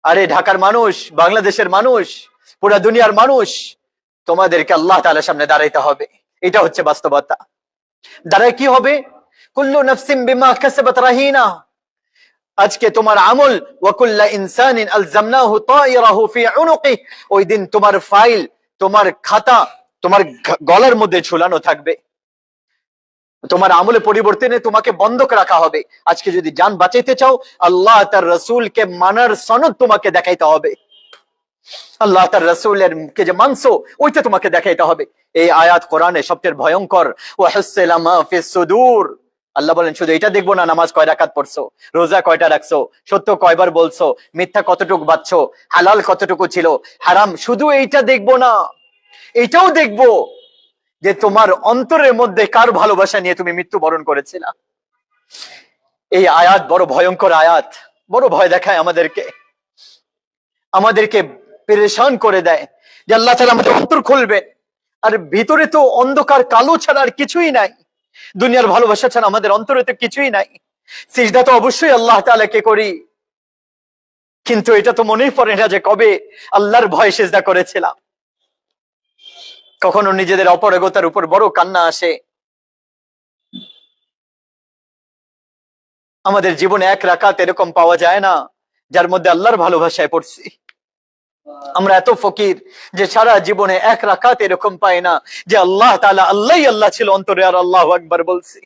আরে ঢাকার মানুষ, বাংলাদেশের মানুষ, পুরা দুনিয়ার মানুষ, তোমাদেরকে আল্লাহ তাআলার সামনে দাঁড়াইতে হবে। এটা হচ্ছে বাস্তবতা। দাঁড়ায় কি হবে? কুল্লু নাফসিন বিমা কাসাবাত রাহিনা। আজকে তোমার আমল, ওয়া কুল্লু ইনসানিন আলজামনাহু তায়রাহু ফি উনুকি, ওই দিন তোমার ফাইল, তোমার খাতা তোমার গলার মধ্যে ঝুলানো থাকবে। তোমার আমলে পরিবর্তনে তোমাকে বন্ধক রাখা হবে। আজকে যদি জান বাঁচাইতে চাও, আল্লাহ তার রাসূলকে মানার সনদ তোমাকে দেখাইতে হবে। আল্লাহ তার রাসূলের কে যে মানছো ওইটা তোমাকে দেখাইতে হবে। এই আয়াত কোরআনে সবচেয়ে ভয়ঙ্কর। ওয়া হাসসালা মা ফিস সুদূর। আল্লাহ বলেন শুধু এটা দেখবো না, নামাজ কয় রাকাত পড়ছো, রোজা কয়টা রাখছো, সত্য কয়বার বলছো, মিথ্যা কতটুকু বাঁচছো, হালাল কতটুকু ছিল, হারাম, শুধু এইটা দেখবো না, এটাও দেখবো যে তোমার অন্তরের মধ্যে কার ভালোবাসা নিয়ে তুমি মৃত্যুবরণ করেছিলা। এই আয়াত বড় ভয়ঙ্কর আয়াত, বড় ভয় দেখায় আমাদেরকে, আমাদেরকে পেরেশান করে দেয় যে আল্লাহ তাআলা আমাদের অন্তর খুলবেন, আর ভিতরে তো অন্ধকার কালো ছাড়া আর কিছুই নাই। দুনিয়ার ভালোবাসা ছাড়া আমাদের অন্তরে তো কিছুই নাই। সিজদা তো অবশ্যই আল্লাহ তাআলাকে করি, কিন্তু এটা তো মনেই পড়ে না যে কবে আল্লাহর ভয়ে সিজদা করেছিলাম। কখনো নিজেদের অপারগতার উপর বড় কান্না আসে। আমাদের জীবনে এক রাকাত এরকম পাওয়া যায় না যার মধ্যে আল্লাহর ভালোবাসায় পড়ছি। আমরা এত ফকির যে সারা জীবনে এক রাকাত এরকম পাই না যে আল্লাহ তাআলা আল্লাহই আল্লাহ ছিল অন্তরে, আর আল্লাহু আকবার বলছি।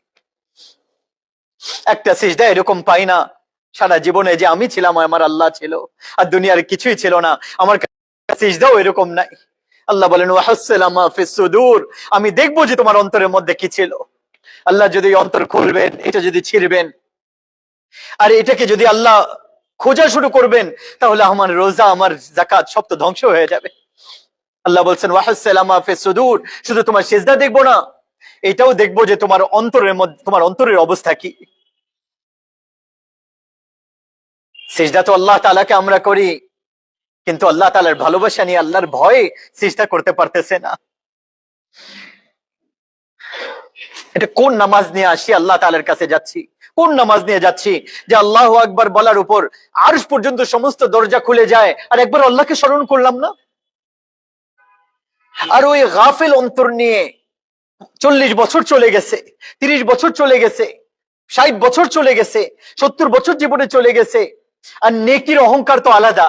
একটা সিজদা এরকম পাই না সারা জীবনে যে আমি ছিলাম, আমার আল্লাহ ছিল, আর দুনিয়ার কিছুই ছিল না। আমার সিজদাও এরকম নাই। আল্লাহ বলেন ওয়া হাসসালা মা ফিস সুদূর, আমি দেখবো যে তোমার অন্তরের মধ্যে কি ছিল। আল্লাহ যদি অন্তর খুলবেন, এটা যদি ছিড়বেন, আর এটাকে যদি আল্লাহ খোঁজা শুরু করবেন, তাহলে আমার রোজা, আমার যাকাত সব তো ধ্বংস হয়ে যাবে। আল্লাহ বলছেন ওয়া হাসসালা মা ফিস সুদূর, শুধু তোমার সিজদা দেখবো না, এটাও দেখবো যে তোমার অন্তরের মধ্যে, তোমার অন্তরের অবস্থা কি। সিজদা তো আল্লাহ তাআলাকে আমরা করি, কিন্তু আল্লাহ তাআলার ভালোবাসা নিয়ে, আল্লাহর ভয়ে সিজদা করতে পারতেছে না। এটা কোন নামাজ নিয়ে আসি আল্লাহ তাআলার কাছে যাচ্ছি, কোন নামাজ নিয়ে যাচ্ছি যে আল্লাহু আকবার বলার উপর আরশ পর্যন্ত সমস্ত দরজা খুলে যায়, আর একবার আল্লাহকে স্মরণ করলাম না। আর ওই গাফিল অন্তর নিয়ে 40 বছর চলে গেছে, 30 বছর চলে গেছে, 60 বছর চলে গেছে, 70 বছর জীবনে চলে গেছে। আর নেকির অহংকার তো আলাদা।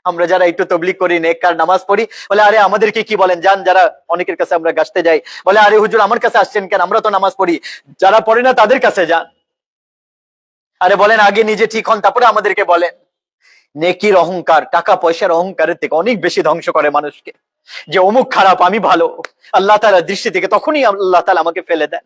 আমরা যারা একটু তবলিগ করি, নেককার, নামাজ পড়ি, বলে আরে আমাদেরকে কি বলেন, যান যারা অনেকের কাছে আমরা গাছতে যাই, বলে আরে হুজুর আমার কাছে আসছেন কেন, আমরা তো নামাজ পড়ি, যারা পড়ে না তাদের কাছে যান। আরে বলেন আগে নিজে ঠিক হন, তারপরে আমাদেরকে বলেন। নেকির অহংকার টাকা পয়সার অহংকারের থেকে অনেক বেশি ধ্বংস করে মানুষকে। যে অমুক খারাপ, আমি ভালো, আল্লাহ তাআলার দৃষ্টি থেকে তখনই আল্লাহ তাআলা আমাকে ফেলে দেন।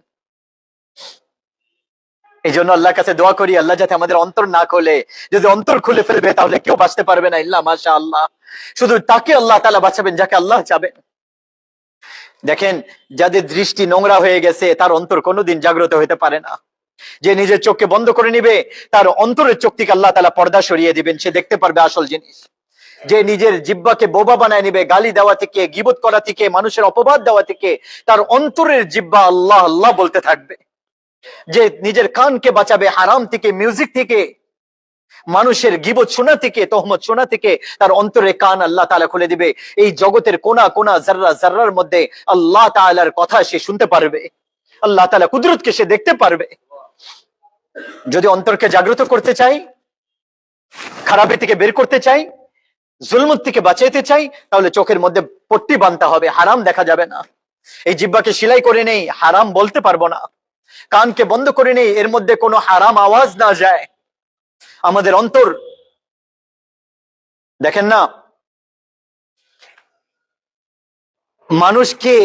এই জন্য আল্লাহর কাছে দোয়া করি, আল্লাহ যাতে আমাদের অন্তর না খোলে। যদি অন্তর খুলে ফেলবে তাহলে কেউ বাঁচতে পারবে না, ইল্লা মাশাআল্লাহ। শুধু তাকে আল্লাহ তাআলা বাঁচাবেন যাকে আল্লাহ চাবেন। দেখেন, যাদের দৃষ্টি নোংরা হয়ে গেছে তার অন্তর কোনোদিন জাগ্রত হতে পারে না। যে নিজের চোখকে বন্ধ করে নিবে, তার অন্তরের চোখ থেকে আল্লাহ তাআলা পর্দা সরিয়ে দিবেন, সে দেখতে পারবে আসল জিনিস। যে নিজের জিহ্বাকে বোবা বানায় নিবে, গালি দেওয়া থেকে, গীবত করা থেকে, মানুষের অপবাদ দেওয়া থেকে, তার অন্তরের জিহ্বা আল্লাহ আল্লাহ বলতে থাকবে। যে নিজের কানকে বাঁচাবে হারাম থেকে, মিউজিক থেকে, মানুষের গীবত শোনা থেকে, তহমত শোনা থেকে, তার অন্তরে কান আল্লাহ তাআলা খুলে দিবে। এই জগতের কোনা কোনা, জাররা জাররার মধ্যে আল্লাহ তাআলার কথা সে শুনতে পারবে, আল্লাহ তাআলা কুদরতকে সে দেখতে পারবে। যদি অন্তরকে জাগ্রত করতে চাই, খারাপের থেকে বের করতে চাই, জুলমত থেকে বাঁচাইতে চাই, তাহলে চোখের মধ্যে পট্টি বাঁধতে হবে, হারাম দেখা যাবে না। এই জিহ্বাকে সেলাই করে নেই, হারাম বলতে পারবো না। কানকে বন্ধ করে নেই, এর মধ্যে কোনো হারাম আওয়াজ না যায়। আমাদের অন্তর, দেখেন না, মানুষকে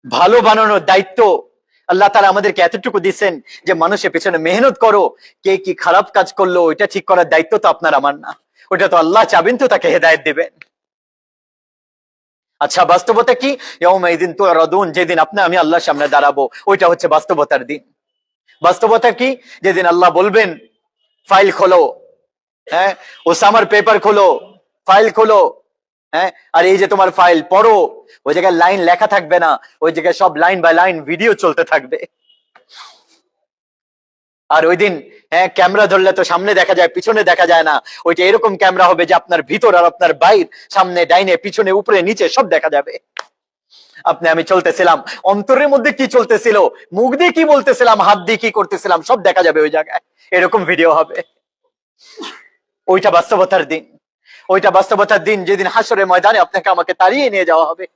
ভালো বানানোর দায়িত্ব আল্লাহ তাআলা আমাদেরকে এতটুকু দিচ্ছেন যে মানুষের পেছনে মেহনত করো, কে কি খারাপ কাজ করলো ওইটা ঠিক করার দায়িত্ব তো আপনার আমার না, ওইটা তো আল্লাহ চাবেন তো তাকে হেদায়েত দিবেন। আচ্ছা, বাস্তবতা কি? ইয়াউমাইযিন তু'রাদুন, যেদিন আপনি আমি আল্লাহর সামনে দাঁড়াবো, ওইটা হচ্ছে বাস্তবতার দিন। বাস্তবতা কি? যেদিন আল্লাহ বলবেন ফাইল খোলো, হ্যাঁ, ওসামার পেপার খোলো, ফাইল খোলো, হ্যাঁ, আর এই যে তোমার ফাইল পড়ো, ওই জায়গায় লাইন লেখা থাকবে না, ওই জায়গায় সব লাইন বাই লাইন ভিডিও চলতে থাকবে। আর ওই দিন হ্যাঁ, ক্যামেরা ধরলে তো সামনে দেখা যায় পিছনে দেখা যায় না। ওইটা এরকম ক্যামেরা হবে যে আপনার ভিতর আর আপনার বাইর, সামনে ডাইনে পিছনে উপরে নিচে সব দেখা যাবে। আপনি আমি চলতেছিলাম, অন্তরের মধ্যে কি চলতেছিল, মুখ দিয়ে কি বলতেছিলাম, হাত দিয়ে কি করতেছিলাম, সব দেখা যাবে ওই জায়গায়। এরকম ভিডিও হবে। ওইটা বাস্তবতার দিন। ওইটা বাস্তবতার দিন যেদিন হাসরের ময়দানে আপনাকে আমাকে তাড়িয়ে নিয়ে যাওয়া হবে।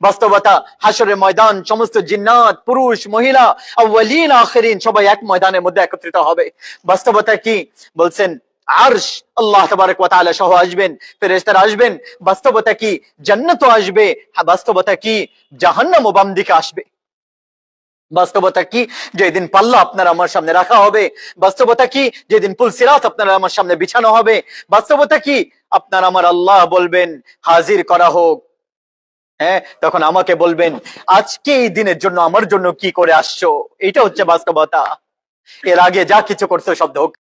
বাস্তবতা, হাসরের ময়দান, সমস্ত জিন্নাত, পুরুষ, মহিলা, আউয়ালিন আখিরিন সবাই এক ময়দানের মধ্যে একত্রিত হবে। বাস্তবতা কি বলছেন? আরশ, আল্লাহ তাবারক ওয়া তাআলা সহ আসবেন, ফেরেশতারা আসবেন। বাস্তবতা কি? জান্নাতও আসবে। বাস্তবতা কি? জাহান্নামও বাম দিকে আসবে। বাস্তবতা কি? যেদিন পাল্লা আপনার আমার সামনে রাখা হবে। বাস্তবতা কি? যেদিন পুলসিরাত আপনার আমার সামনে বিছানো হবে। বাস্তবতা কি? আপনার আমার আল্লাহ বলবেন হাজির করা হোক। হ্যাঁ, তখন আমাকে বলবেন আজকে এই দিনের জন্য আমার জন্য কি করে আসছো। এটা হচ্ছে বাস্তবতা। এর আগে যা কিছু করছো সব ধোঁকা।